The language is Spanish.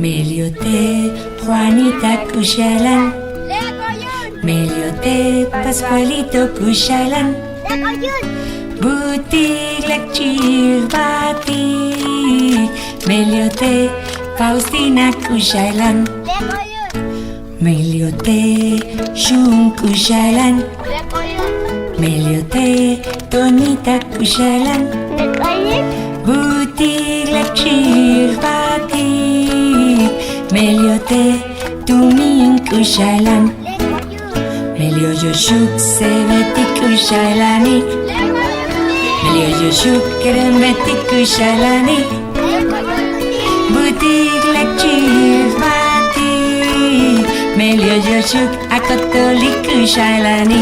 Meliote, Juanita Cuchalan. Meliote, Pascualito Cuchalan. Butik lekcir batik. Meliote, Faustina Cuchalan. Meliote, Shun Cuchalan. Meliote, Tonita Cuchalan. Butik lekcir batik. Meliote, Tumin Cuchalan. Melio Joshuk Seveti Cuchalani. Melio Joshuk Keremeti Cuchalani. Butik lekcir batik. Melio Joshuk Akotoli Cuchalani.